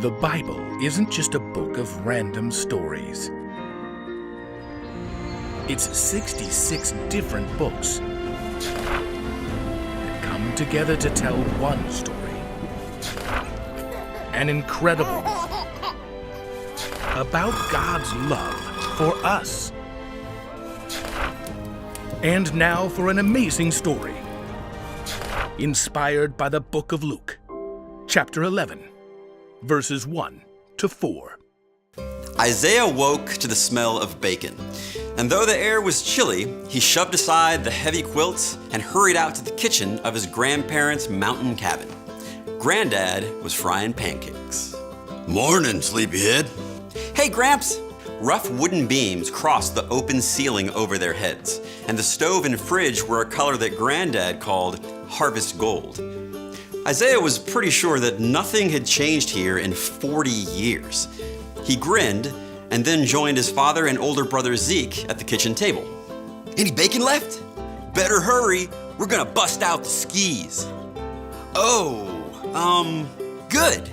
The Bible isn't just a book of random stories. It's 66 different books that come together to tell one story. An incredible one about God's love for us. And now for an amazing story, inspired by the book of Luke, chapter 11, verses 1 to 4. Isaiah woke to the smell of bacon, and though the air was chilly, he shoved aside the heavy quilts and hurried out to the kitchen of his grandparents' mountain cabin. Granddad was frying pancakes. Morning, sleepyhead. Hey, Gramps! Rough wooden beams crossed the open ceiling over their heads, and the stove and fridge were a color that Granddad called harvest gold. Isaiah was pretty sure that nothing had changed here in 40 years. He grinned and then joined his father and older brother Zeke at the kitchen table. Any bacon left? Better hurry, we're gonna bust out the skis. Good.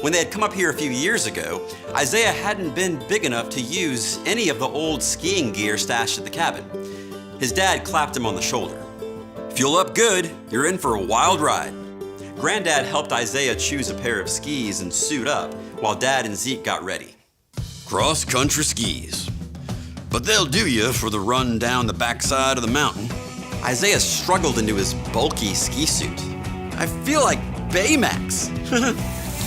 When they had come up here a few years ago, Isaiah hadn't been big enough to use any of the old skiing gear stashed at the cabin. His dad clapped him on the shoulder. Fuel up good, you're in for a wild ride. Granddad helped Isaiah choose a pair of skis and suit up, while Dad and Zeke got ready. Cross-country skis. But they'll do you for the run down the backside of the mountain. Isaiah struggled into his bulky ski suit. I feel like Baymax.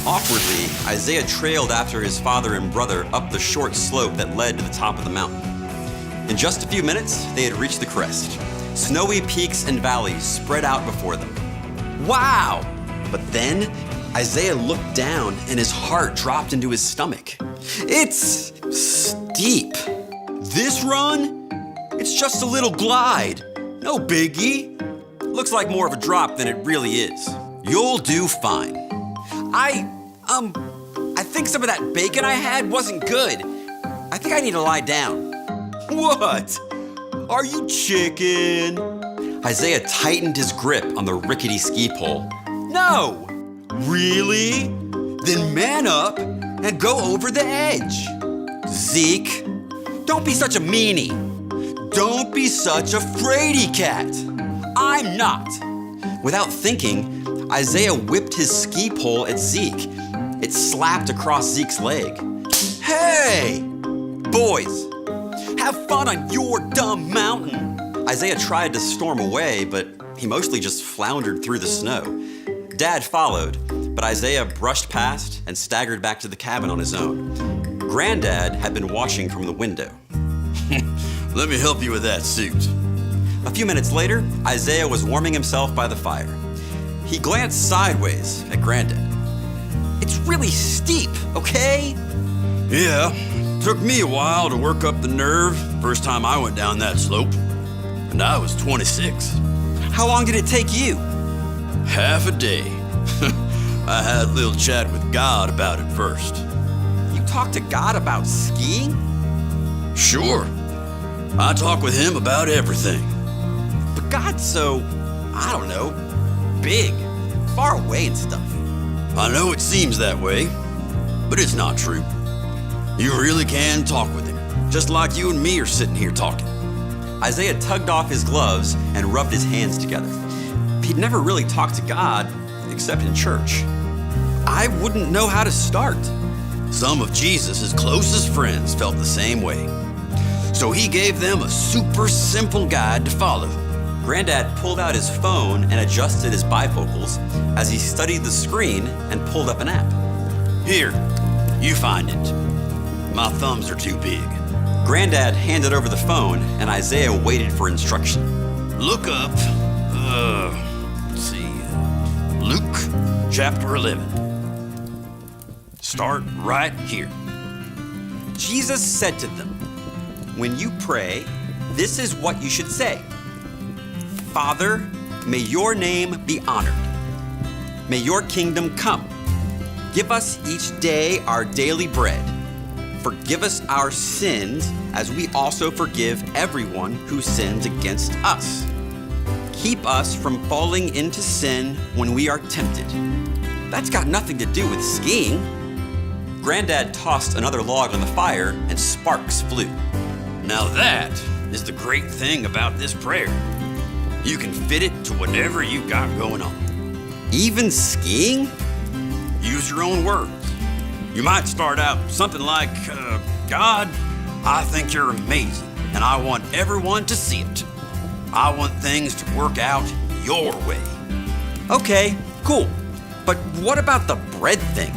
Awkwardly, Isaiah trailed after his father and brother up the short slope that led to the top of the mountain. In just a few minutes, they had reached the crest. Snowy peaks and valleys spread out before them. Wow! But then, Isaiah looked down and his heart dropped into his stomach. It's steep. This run? It's just a little glide. No biggie. Looks like more of a drop than it really is. You'll do fine. I think some of that bacon I had wasn't good. I think I need to lie down. What? Are you chicken? Isaiah tightened his grip on the rickety ski pole. No! Really? Then man up and go over the edge. Zeke, don't be such a meanie. Don't be such a fraidy cat. I'm not. Without thinking, Isaiah whipped his ski pole at Zeke. It slapped across Zeke's leg. Hey! Boys, have fun on your dumb mountain. Isaiah tried to storm away, but he mostly just floundered through the snow. Dad followed, but Isaiah brushed past and staggered back to the cabin on his own. Granddad had been watching from the window. Let me help you with that suit. A few minutes later, Isaiah was warming himself by the fire. He glanced sideways at Granddad. It's really steep, okay? Yeah, took me a while to work up the nerve first time I went down that slope. And I was 26. How long did it take you? Half a day. I had a little chat with God about it first. You talked to God about skiing? Sure. I talk with him about everything. But God's so, I don't know, big, far away and stuff. I know it seems that way, but it's not true. You really can talk with him, just like you and me are sitting here talking. Isaiah tugged off his gloves and rubbed his hands together. He'd never really talked to God, except in church. I wouldn't know how to start. Some of Jesus' closest friends felt the same way. So he gave them a super simple guide to follow. Granddad pulled out his phone and adjusted his bifocals as he studied the screen and pulled up an app. Here, you find it. My thumbs are too big. Granddad handed over the phone and Isaiah waited for instruction. Look up, let's see, Luke chapter 11. Start right here. Jesus said to them, "When you pray, this is what you should say. Father, may your name be honored. May your kingdom come. Give us each day our daily bread. Forgive us our sins as we also forgive everyone who sins against us. Keep us from falling into sin when we are tempted." That's got nothing to do with skiing. Granddad tossed another log on the fire and sparks flew. Now that is the great thing about this prayer. You can fit it to whatever you got going on. Even skiing? Use your own words. You might start out something like, God, I think you're amazing, and I want everyone to see it. I want things to work out your way. Okay, cool. But what about the bread thing?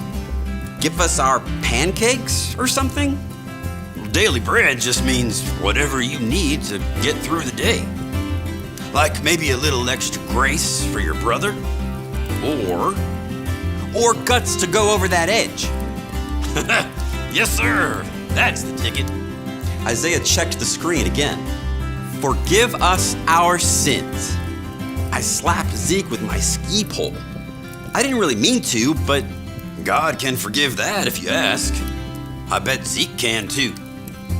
Give us our pancakes or something? Daily bread just means whatever you need to get through the day. Like maybe a little extra grace for your brother, Or guts to go over that edge. yes, sir, that's the ticket. Isaiah checked the screen again. Forgive us our sins. I slapped Zeke with my ski pole. I didn't really mean to, but God can forgive that if you ask. I bet Zeke can too.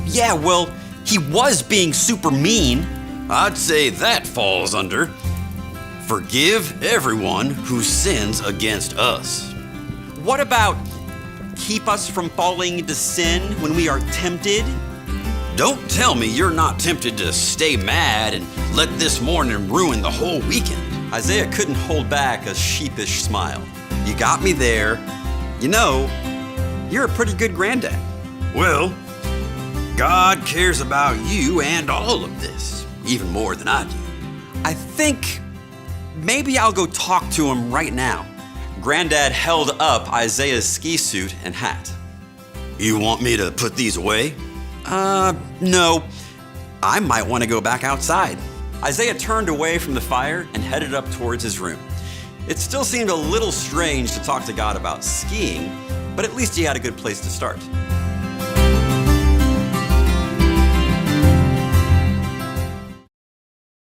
yeah, well, he was being super mean. I'd say that falls under forgive everyone who sins against us. What about keep us from falling into sin when we are tempted? Don't tell me you're not tempted to stay mad and let this morning ruin the whole weekend. Isaiah couldn't hold back a sheepish smile. You got me there. You know, you're a pretty good granddad. Well, God cares about you and all of this, even more than I do. I think maybe I'll go talk to him right now. Granddad held up Isaiah's ski suit and hat. You want me to put these away? No. I might want to go back outside. Isaiah turned away from the fire and headed up towards his room. It still seemed a little strange to talk to God about skiing, but at least he had a good place to start.